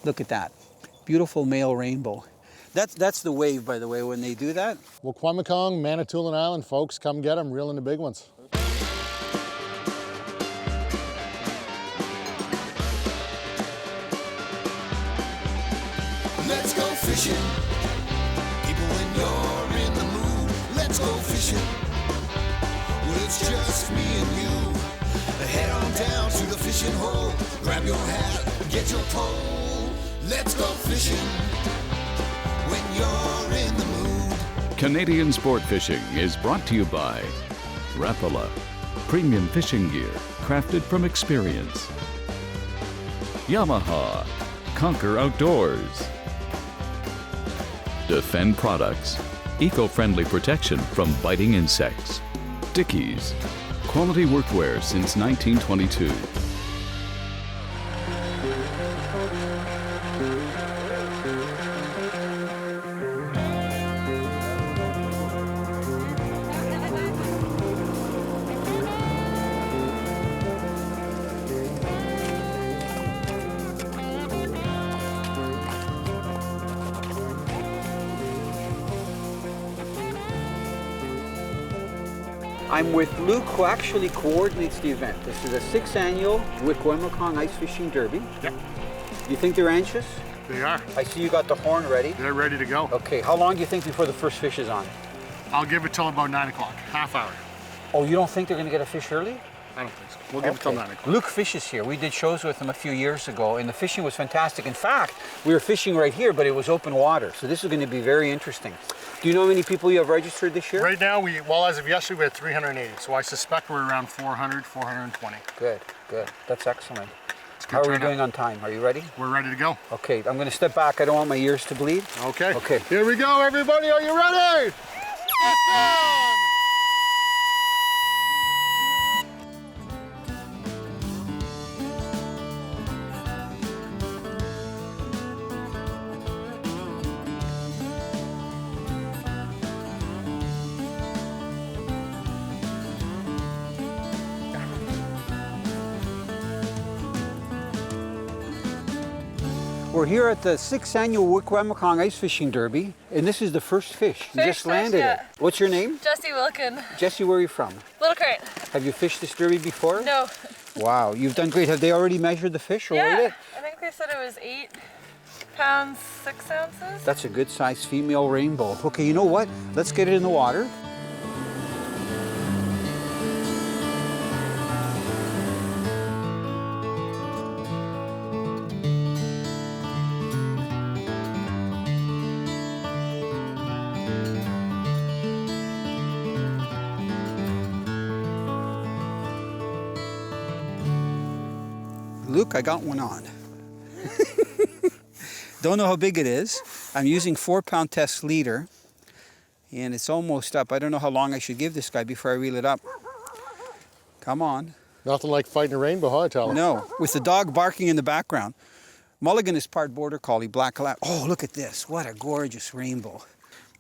Look at that. Beautiful male rainbow. That's the wave, by the way, when they do that. Wikwemikong, Manitoulin Island, folks, come get them, reeling the big ones. Let's go fishing. People, when you're in the mood, let's go fishing. Well, it's just me and you. Head on down to the fishing hole. Grab your hat, get your pole. Let's go fishing when you're in the mood. Canadian Sport Fishing is brought to you by Rapala, premium fishing gear crafted from experience. Yamaha, conquer outdoors. Defend Products, eco-friendly protection from biting insects. Dickies, quality workwear since 1922. I'm with Luc, who actually coordinates the event. This is a 6th annual Wikwemikong Ice Fishing Derby. Yep. Do you think they're anxious? They are. I see you got the horn ready. They're ready to go. Okay, how long do you think before the first fish is on? I'll give it till about 9 o'clock, half hour. Oh, you don't think they're going to get a fish early? I don't think so. We'll give it till 9 o'clock. Luc fishes here. We did shows with him a few years ago, and the fishing was fantastic. In fact, we were fishing right here, but it was open water, so this is going to be very interesting. Do you know how many people you have registered this year? Right now, as of yesterday, we had 380, so I suspect we're around 400, 420. Good, good. That's excellent. How are we doing on time? Are you ready? We're ready to go. Okay, I'm going to step back. I don't want my ears to bleed. Okay. Okay. Here we go, everybody. Are you ready? Action! We're here at the 6th annual Wikwemikong Ice Fishing Derby, and this is the first fish. You just landed it. What's your name? Jessie Wilkin. Jessie, where are you from? Little Crate. Have you fished this derby before? No. Wow, you've done great. Have they already measured the fish or weighed it? I think they said it was 8 pounds, 6 ounces. That's a good sized female rainbow. Okay, you know what? Let's get it in the water. Luc, I got one on. Don't know how big it is. I'm using 4-pound test leader, and it's almost up. I don't know how long I should give this guy before I reel it up. Come on. Nothing like fighting a rainbow, huh, Italo? No, with the dog barking in the background. Mulligan is part Border Collie, Black Lab. Oh, look at this. What a gorgeous rainbow.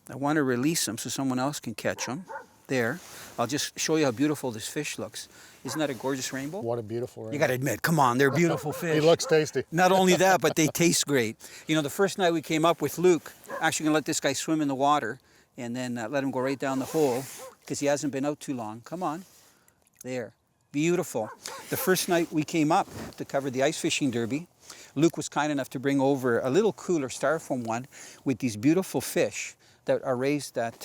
I want to release him so someone else can catch him. There. I'll just show you how beautiful this fish looks. Isn't that a gorgeous rainbow? What a beautiful rainbow. You got to admit, come on, they're beautiful fish. He looks tasty. Not only that, but they taste great. You know, the first night we came up with Luc, actually going to let this guy swim in the water and then let him go right down the hole because he hasn't been out too long. Come on. There. Beautiful. The first night we came up to cover the ice fishing derby, Luc was kind enough to bring over a little cooler styrofoam one with these beautiful fish that are raised at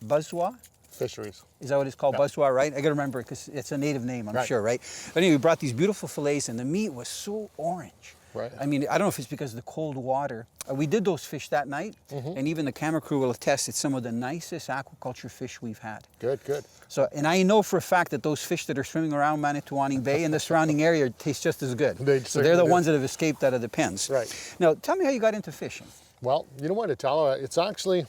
Buzzwa. Fisheries. Is that what it's called? Yeah. Buzzwa, right? I got to remember it because it's a native name, I'm sure, right? But anyway, we brought these beautiful fillets and the meat was so orange. Right. I mean, I don't know if it's because of the cold water. We did those fish that night, and even the camera crew will attest it's some of the nicest aquaculture fish we've had. Good, good. So, and I know for a fact that those fish that are swimming around Manitowaning Bay and the surrounding area taste just as good. So they're the ones that have escaped out of the pens. Right. Now, tell me how you got into fishing. Well, you know what, Italo, it's actually,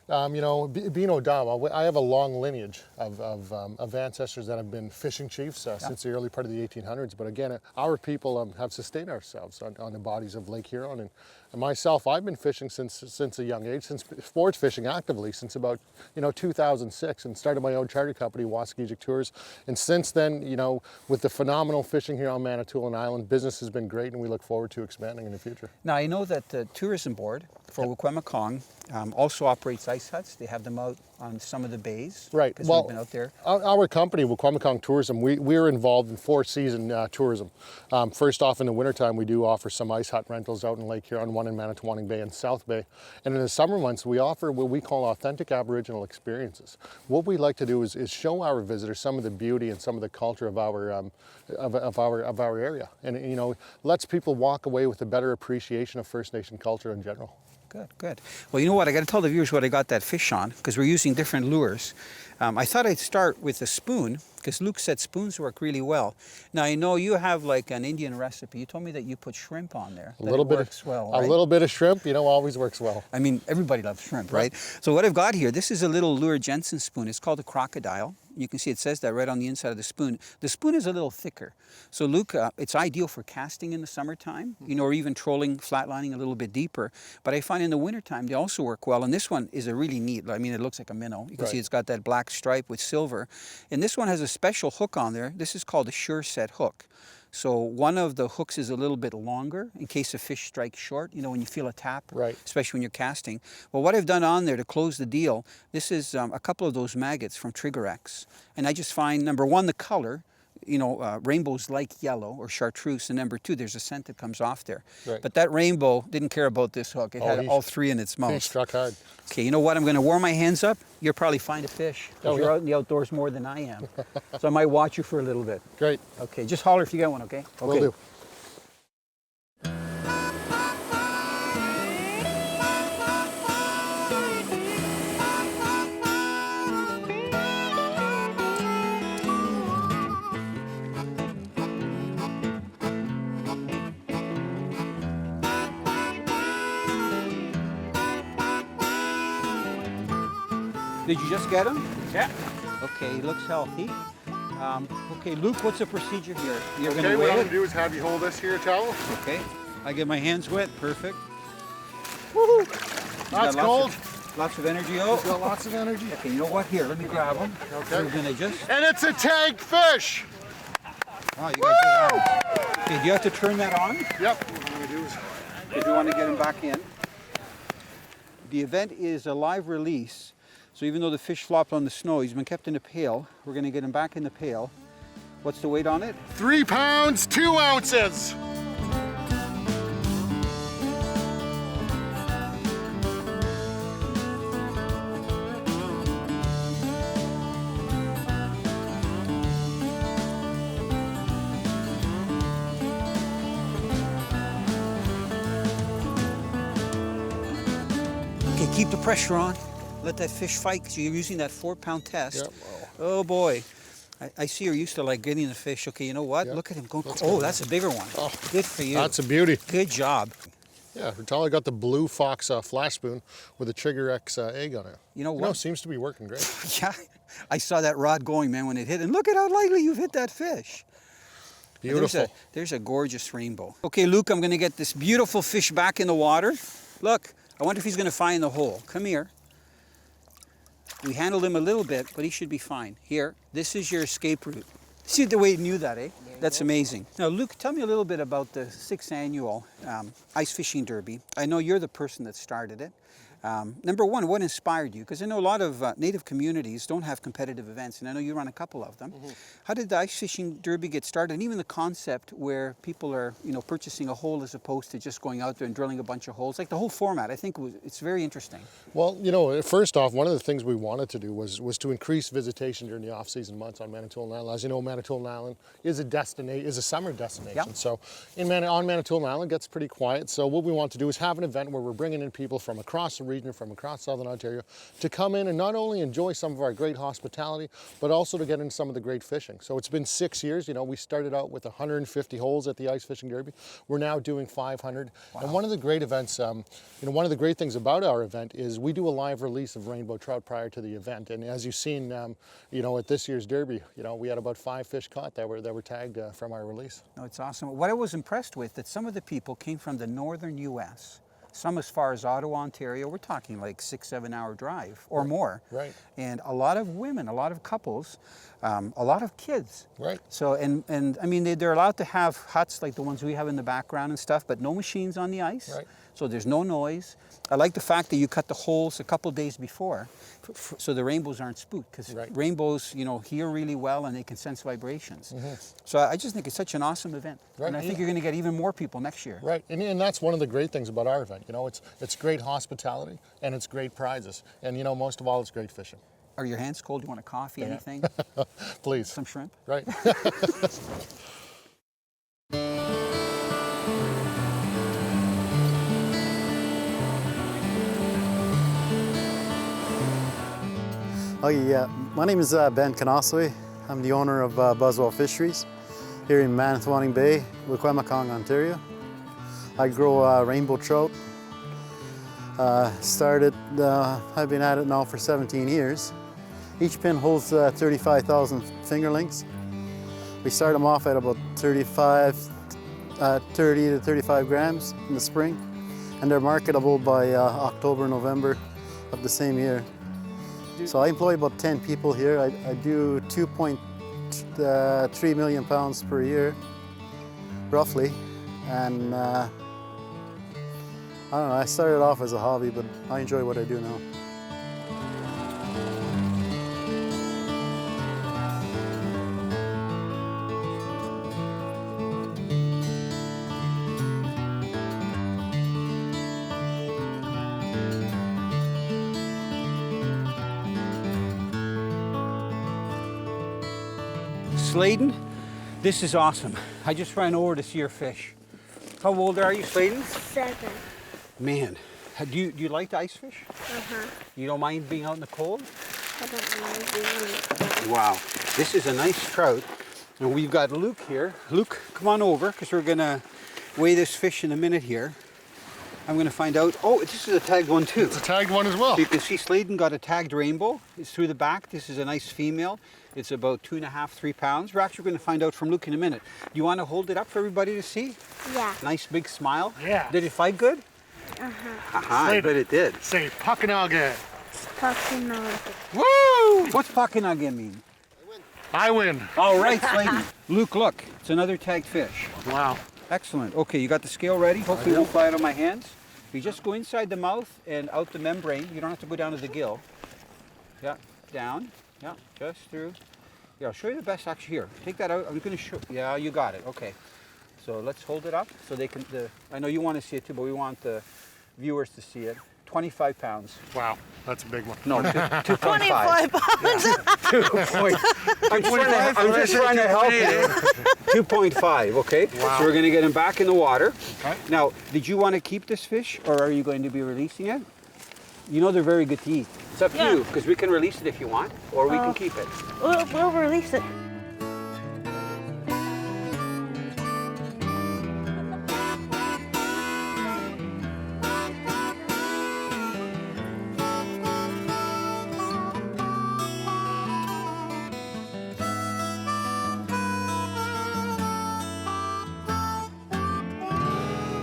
You know, being O'Donnell, I have a long lineage of ancestors that have been fishing chiefs since the early part of the 1800s. But again, our people have sustained ourselves on the bodies of Lake Huron. And myself, I've been fishing since a young age, since sports fishing actively since about 2006, and started my own charter company, Wasagijig Tours. And since then, with the phenomenal fishing here on Manitoulin Island, business has been great, and we look forward to expanding in the future. Now, I know that the tourism board for Wikwemikong also operates ice huts. They have them out on some of the bays. Right. Because Well, we've been out there. Our company, Wikwemikong Tourism, we're involved in 4-season tourism. First off, in the wintertime, we do offer some ice hut rentals out in Lake Huron, one in Manitowaning Bay and South Bay. And in the summer months, we offer what we call authentic Aboriginal experiences. What we like to do is show our visitors some of the beauty and some of the culture of our area, and lets people walk away with a better appreciation of First Nation culture in general. Good, good. Well, you know what? I got to tell the viewers what I got that fish on, because we're using different lures. I thought I'd start with a spoon, because Luke said spoons work really well. Now, I know you have like an Indian recipe. You told me that you put shrimp on there. A little bit of shrimp, always works well. I mean, everybody loves shrimp, right? So what I've got here, this is a little lure Jensen spoon. It's called a crocodile. You can see it says that right on the inside of the spoon. The spoon is a little thicker. So Luke, it's ideal for casting in the summertime, or even trolling, flatlining a little bit deeper. But I find in the wintertime, they also work well. And this one is a really neat, it looks like a minnow. You can see it's got that black stripe with silver. And this one has a special hook on there. This is called a sure set hook. So one of the hooks is a little bit longer in case a fish strikes short, when you feel a tap, right, especially when you're casting. Well, what I've done on there to close the deal, this is a couple of those maggots from Trigger X. And I just find, number one, the color, rainbows like yellow or chartreuse, and number two, there's a scent that comes off there. Right. But that rainbow didn't care about this hook. It had all three in its mouth. He struck hard. Okay, you know what? I'm going to warm my hands up. You'll probably find a fish, because you're out in the outdoors more than I am. So I might watch you for a little bit. Great. Okay, just holler if you get one, okay? Will do. Did you just get him? Yeah. Okay, he looks healthy. Okay, Luke, what's the procedure here? You're Okay, going to what weigh I'm it? going to do is have you hold this here, Italo. Okay, I get my hands wet, perfect. Woohoo! That's cold. Lots of energy, oh. He's got lots of energy. Okay, you know what? Here, let me grab him. Okay. We're going to just... And it's a tag fish! Oh, you got good arms. Okay, do you have to turn that on? Yep. What I'm going to do is... If you want to get him back in. The event is a live release. So even though the fish flopped on the snow, he's been kept in a pail. We're going to get him back in the pail. What's the weight on it? 3 pounds, 2 ounces. Okay, keep the pressure on. Let that fish fight, because you're using that 4-pound test. Yep. Oh boy. I see you're used to getting the fish. Okay, you know what? Yep. Look at him go. Oh, that's a bigger one. Oh, good for you. That's a beauty. Good job. Yeah, Italo got the Blue Fox flash spoon with a Trigger X egg on it. You know what? Seems to be working great. Yeah, I saw that rod going, man, when it hit. And look at how lightly you've hit that fish. Beautiful. There's a gorgeous rainbow. Okay, Luke, I'm going to get this beautiful fish back in the water. Look, I wonder if he's going to find the hole. Come here. We handled him a little bit, but he should be fine. Here, this is your escape route. See the way he knew that, eh? That's amazing. Now, Luke, tell me a little bit about the 6th annual Ice Fishing Derby. I know you're the person that started it. Number one, what inspired you? Because I know a lot of Native communities don't have competitive events, and I know you run a couple of them. Mm-hmm. How did the Ice Fishing Derby get started? And even the concept where people are, purchasing a hole as opposed to just going out there and drilling a bunch of holes. Like the whole format, I think it's very interesting. Well, first off, one of the things we wanted to do was to increase visitation during the off-season months on Manitoulin Island. As you know, Manitoulin Island is a summer destination. Yep. So on Manitoulin Island, it gets pretty quiet. So what we want to do is have an event where we're bringing in people from across the region, from across Southern Ontario, to come in and not only enjoy some of our great hospitality, but also to get into some of the great fishing. So it's been 6 years. You know, we started out with 150 holes at the Ice Fishing Derby. We're now doing 500. Wow. And one of the great events, you know, one of the great things about our event is we do a live release of rainbow trout prior to the event. And as you've seen, you know, at this year's derby, you know, we had about 5 fish caught that were tagged from our release. No, it's awesome. What I was impressed with, that some of the people came from the northern U.S., some as far as Ottawa, Ontario. We're talking like 6-7 hour drive or more. Right. And a lot of women, a lot of couples, a lot of kids. Right. So, and I mean, they're allowed to have huts like the ones we have in the background and stuff, but no machines on the ice. Right. So there's no noise. I like the fact that you cut the holes a couple days before, so the rainbows aren't spooked, because rainbows, you know, hear really well and they can sense vibrations. So I just think it's such an awesome event. Right. And I think you're going to get even more people next year. Right, and that's one of the great things about our event. You know, it's great hospitality and it's great prizes. And you know, most of all, it's great fishing. Are your hands cold? Do you want a coffee, anything? Please. Some shrimp? Right. Okay, yeah. My name is Ben Kanasui. I'm the owner of Buzzwell Fisheries here in Manitowaning Bay, Wikwemikong, Ontario. I grow rainbow trout. I've been at it now for 17 years. Each pin holds 35,000 fingerlings. We start them off at about 30 to 35 grams in the spring, and they're marketable by October, November of the same year. So I employ about 10 people here. I do 2.3 million pounds per year, roughly. And I don't know, I started off as a hobby, but I enjoy what I do now. Sladen, this is awesome. I just ran over to see your fish. How old are you, Sladen? 7. Man, do you like to ice fish? Uh-huh. You don't mind being out in the cold? I don't mind doing it. Wow, this is a nice trout. And we've got Luc here. Luc, come on over, because we're gonna weigh this fish in a minute here. I'm gonna find out, oh, this is a tagged one too. It's a tagged one as well. So you can see Sladen got a tagged rainbow. It's through the back. This is a nice female. It's about 2.5, 3 pounds. We're actually going to find out from Luc in a minute. Do you want to hold it up for everybody to see? Yeah. Nice big smile. Yeah. Did it fight good? I bet it did. Say Pakanage. Woo! What's Pakanage mean? I win. All right, Sladen. Luc, look. It's another tagged fish. Wow. Excellent. Okay, you got the scale ready? Hopefully it won't fly out of my hands. You just go inside the mouth and out the membrane. You don't have to go down to the gill. Yeah, down. Yeah, just through. Yeah, I'll show you the best actually here. Take that out. I'm going to show. Yeah, you got it. Okay. So let's hold it up so they can. I know you want to see it too, but we want the viewers to see it. 25 pounds. Wow, that's a big one. No, 2.5. 25 pounds. Yeah. 2 point. I'm just trying to help you. 2.5. Okay. Wow. So we're going to get him back in the water. Okay. Now, did you want to keep this fish, or are you going to be releasing it? You know they're very good to eat. It's up to you, because we can release it if you want, or we can keep it. We'll release it.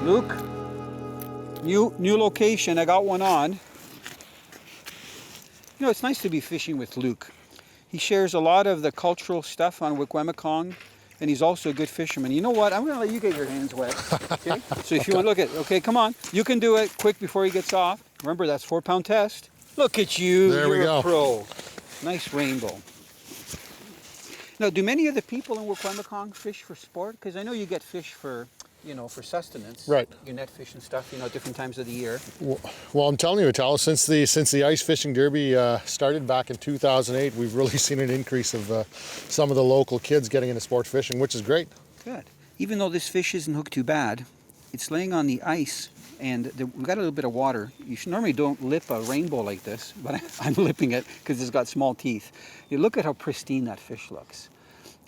Luc, new location. I got one on. You know, it's nice to be fishing with Luc. He shares a lot of the cultural stuff on Wikwemikong, and he's also a good fisherman. You know what? I'm going to let you get your hands wet. Okay? So if you want to look at, okay, come on. You can do it quick before he gets off. Remember, that's 4-pound test. Look at you. There we You're go. a pro. Nice rainbow. Now, do many of the people in Wikwemikong fish for sport? Because I know you get fish for, you know, for sustenance. Right. You net fish and stuff, you know, different times of the year. Well, I'm telling you, Italo, since the Ice Fishing Derby started back in 2008, we've really seen an increase of some of the local kids getting into sports fishing, which is great. Good. Even though this fish isn't hooked too bad, it's laying on the ice and we've got a little bit of water. You normally don't lip a rainbow like this, but I'm lipping it because it's got small teeth. You look at how pristine that fish looks.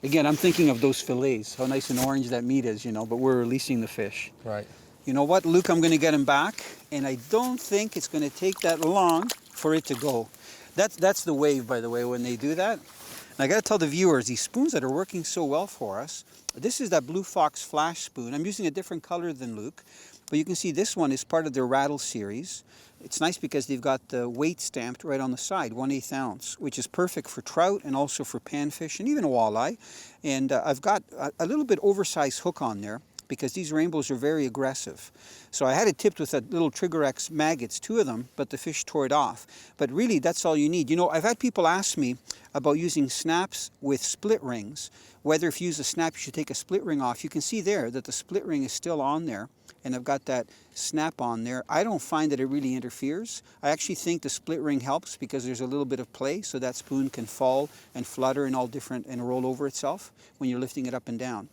Again, I'm thinking of those fillets, how nice and orange that meat is, but we're releasing the fish. Right. You know what, Luke, I'm going to get him back, and I don't think it's going to take that long for it to go. That's the wave, by the way, when they do that. And I got to tell the viewers, these spoons that are working so well for us, this is that Blue Fox Flash spoon. I'm using a different color than Luke, but you can see this one is part of their Rattle series. It's nice because they've got the weight stamped right on the side, 1/8 ounce, which is perfect for trout and also for panfish and even walleye. And I've got a little bit oversized hook on there because these rainbows are very aggressive. So I had it tipped with that little Trigger X maggots, 2 of them, but the fish tore it off. But really, that's all you need. I've had people ask me about using snaps with split rings, whether if you use a snap, you should take a split ring off. You can see there that the split ring is still on there, and I've got that snap on there. I don't find that it really interferes. I actually think the split ring helps because there's a little bit of play, so that spoon can fall and flutter and all different and roll over itself when you're lifting it up and down.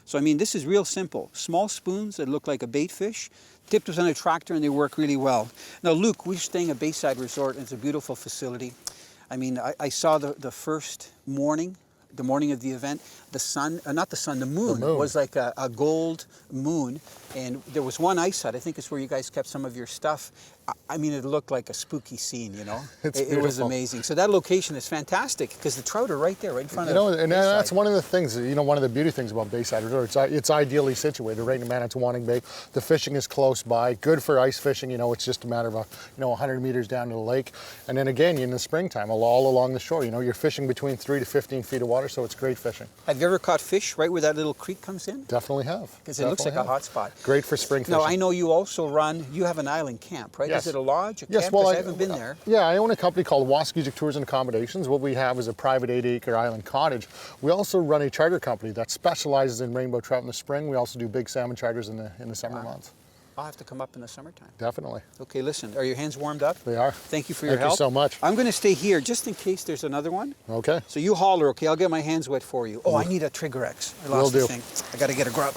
So I mean, this is real simple. Small spoons that look like a bait fish, tipped with an attractor, and they work really well. Now, Luke, we're staying at Bayside Resort, and it's a beautiful facility. I mean, I saw the first morning, the morning of the event, the sun, not the sun, the moon was like a gold moon, and there was one ice hut. I think it's where you guys kept some of your stuff. I mean, it looked like a spooky scene, It was amazing. So that location is fantastic because the trout are right there, right in front of and that's one of the things, one of the beauty things about Bayside Resort. It's ideally situated right in Manitowaning Bay. The fishing is close by, good for ice fishing. It's just a matter of 100 meters down to the lake. And then again, in the springtime, all along the shore, you're fishing between 3 to 15 feet of water, so it's great fishing. Have you ever caught fish right where that little creek comes in? Definitely have. Because it looks like a hot spot. Great for spring fishing. Now, I know you also you have an island camp, right? Yes. Is it a lodge, a yes, camp? well, I haven't been there. Yeah, I own a company called Wasagijig Tours and Accommodations. What we have is a private 8-acre island cottage. We also run a charter company that specializes in rainbow trout in the spring. We also do big salmon charters in the summer months. I'll have to come up in the summertime. Definitely. Okay, listen, are your hands warmed up? They are. Thank you for your help. Thank you so much. I'm going to stay here just in case there's another one. Okay. So you holler, okay? I'll get my hands wet for you. Oh, I need a Trigger X. I lost the thing. I got to get a grub.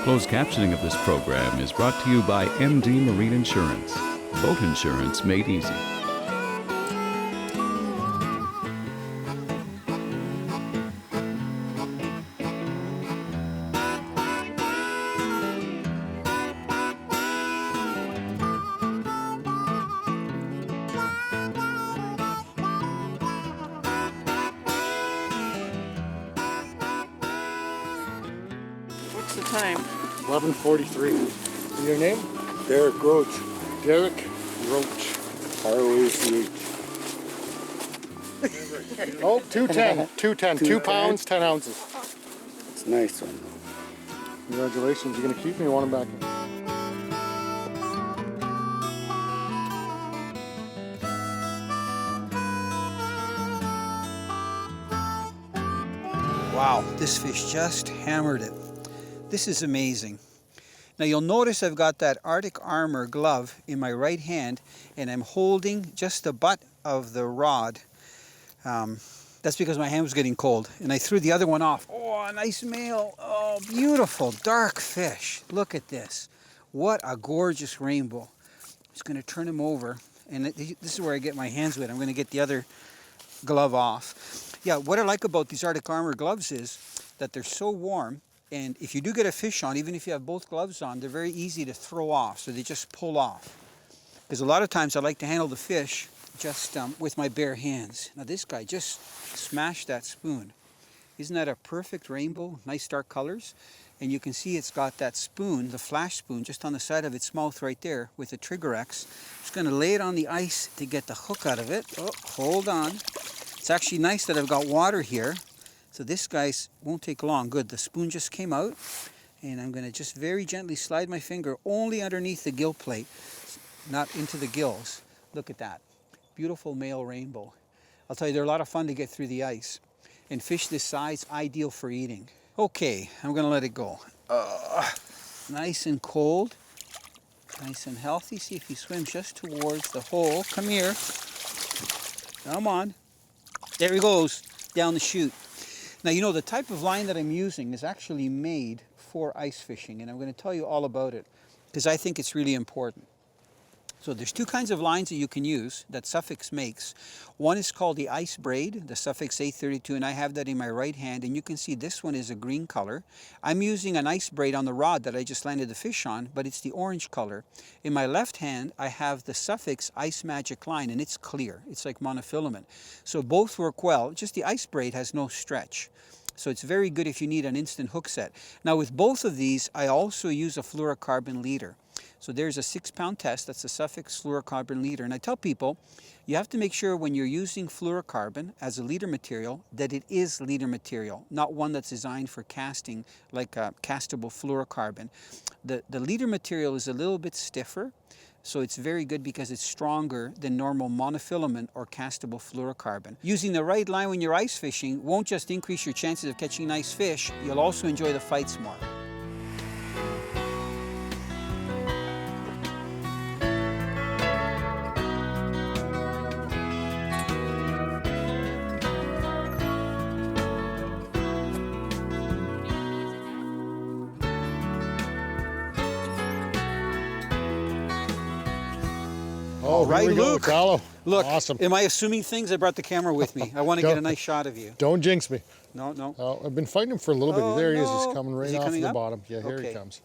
Closed captioning of this program is brought to you by MD Marine Insurance. Boat insurance made easy. What's the time? 11:43. Your name? Derek Roach, Derek Roach. R-O-A-C-H. Oh, 210. 210. 2 pounds, 10 ounces. It's a nice one. Congratulations. You gonna keep me? You want him back in? Wow, this fish just hammered it. This is amazing. Now you'll notice I've got that Arctic Armor glove in my right hand and I'm holding just the butt of the rod. That's because my hand was getting cold and I threw the other one off. Oh, a nice male. Oh, beautiful dark fish. Look at this. What a gorgeous rainbow. I'm just going to turn him over and this is where I get my hands wet. I'm going to get the other glove off. Yeah, what I like about these Arctic Armor gloves is that they're so warm, and if you do get a fish on, even if you have both gloves on, they're very easy to throw off, so they just pull off. Because a lot of times I like to handle the fish just with my bare hands. Now this guy just smashed that spoon. Isn't that a perfect rainbow? Nice dark colors. And you can see it's got that spoon, the flash spoon, just on the side of its mouth right there with the Trigger X. Just going to lay it on the ice to get the hook out of it. Oh, hold on. It's actually nice that I've got water here. So this guy won't take long. Good, the spoon just came out. And I'm going to just very gently slide my finger only underneath the gill plate, not into the gills. Look at that. Beautiful male rainbow. I'll tell you, they're a lot of fun to get through the ice. And fish this size, ideal for eating. Okay, I'm going to let it go. Nice and cold. Nice and healthy. See if he swims just towards the hole. Come here. Come on. There he goes, down the chute. Now, you know, the type of line that I'm using is actually made for ice fishing, and I'm going to tell you all about it because I think it's really important. So there's two kinds of lines that you can use that Suffix makes. One is called the ice braid, the Suffix 832, and I have that in my right hand, and you can see this one is a green color. I'm using an ice braid on the rod that I just landed the fish on, but it's the orange color. In my left hand, I have the Suffix Ice Magic line, and it's clear. It's like monofilament. So both work well, just the ice braid has no stretch. So it's very good if you need an instant hook set. Now with both of these, I also use a fluorocarbon leader. So there's a 6-pound test, that's a Suffix fluorocarbon leader. And I tell people, you have to make sure when you're using fluorocarbon as a leader material, that it is leader material, not one that's designed for casting like a castable fluorocarbon. The leader material is a little bit stiffer, so it's very good because it's stronger than normal monofilament or castable fluorocarbon. Using the right line when you're ice fishing won't just increase your chances of catching nice fish, you'll also enjoy the fights more. Oh, All right, here we go, Luc. Italo. Look, Awesome. am I assuming things? I brought the camera with me. I want to get a nice shot of you. Don't jinx me. No, no. Oh, I've been fighting him for a little bit. Oh, There he is. no. He's coming right Is he off coming the up? bottom. Yeah, here Okay. he comes.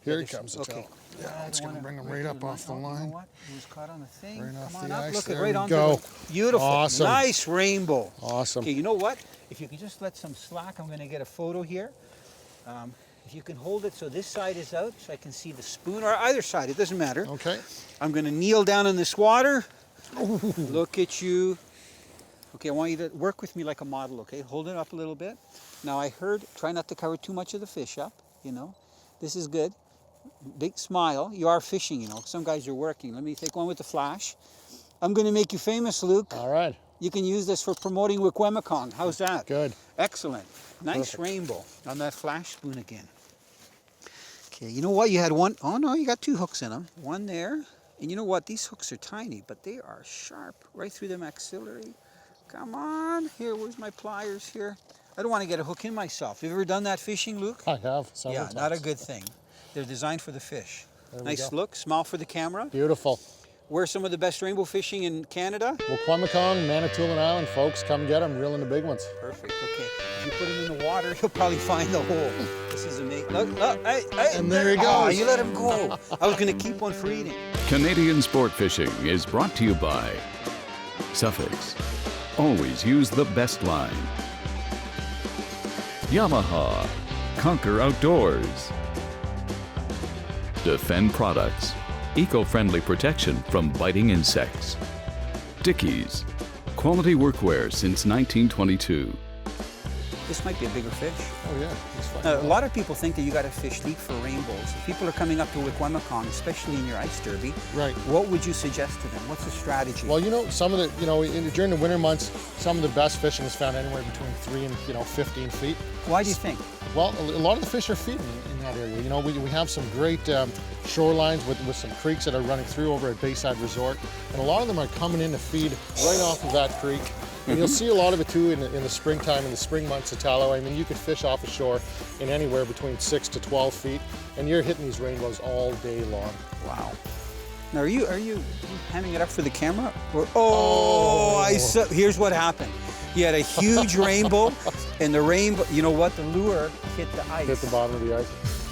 Here he there's- comes, okay. Italo. Yeah, it's going to bring him right up off the You know line. what? He was caught on the thing. Right off Come on the up. ice. Look at There right we onto go. it. Beautiful. Awesome. Nice rainbow. Awesome. Okay, you know what? If you can just let some slack, I'm going to get a photo here. If you can hold it so this side is out, so I can see the spoon, or either side, it doesn't matter. Okay. I'm going to kneel down in this water. Look at you. Okay, I want you to work with me like a model, okay? Hold it up a little bit. Now I heard, try not to cover too much of the fish up, you know. This is good. Big smile. You are fishing, you know. Some guys are working. Let me take one with the flash. I'm going to make you famous, Luc. All right. You can use this for promoting Wikwemikong. How's that? Good. Excellent. Nice Perfect. rainbow on that flash spoon again. Okay, you know what? You had one. Oh no, you got two hooks in them. One there. And you know what? These hooks are tiny, but they are sharp right through the maxillary. Come on. Here, where's my pliers here? I don't want to get a hook in myself. Have you ever done that fishing, Luc? I have. Several Yeah, times. not a good thing. They're designed for the fish. There we Nice go. look. Smile for the camera. Beautiful. Where's some of the best rainbow fishing in Canada? Wikwemikong, Manitoulin Island, folks. Come get them. Reeling the big ones. Perfect. Okay. If you put him in the water, you'll probably find the hole. This is amazing. Look, hey, hey. And there he Oh, goes. you let him go. I was going to keep one for eating. Canadian sport fishing is brought to you by Suffix. Always use the best line. Yamaha. Conquer outdoors. Defend products. Eco-friendly protection from biting insects. Dickies. Quality workwear since 1922. This might be a bigger fish. Oh, yeah. He's fine. Now, a lot of people think that you got to fish deep for rainbows. If people are coming up to Wikwemikong, especially in your ice derby, Right. what would you suggest to them? What's the strategy? Well, you know, some of the, during the winter months, some of the best fishing is found anywhere between 3 and 15 feet. Why do you think? Well, a lot of the fish are feeding in that area. You know, we have some great shorelines with some creeks that are running through over at Bayside Resort, and a lot of them are coming in to feed right off of that creek. And you'll see a lot of it too in the springtime, in the spring months of Italo. I mean, you could fish off the shore in anywhere between 6 to 12 feet, and you're hitting these rainbows all day long. Wow. Now, are you hamming it up for the camera? Or, here's what happened. You had a huge rainbow, and the rainbow, you know what? The lure hit the ice. Hit the bottom of the ice.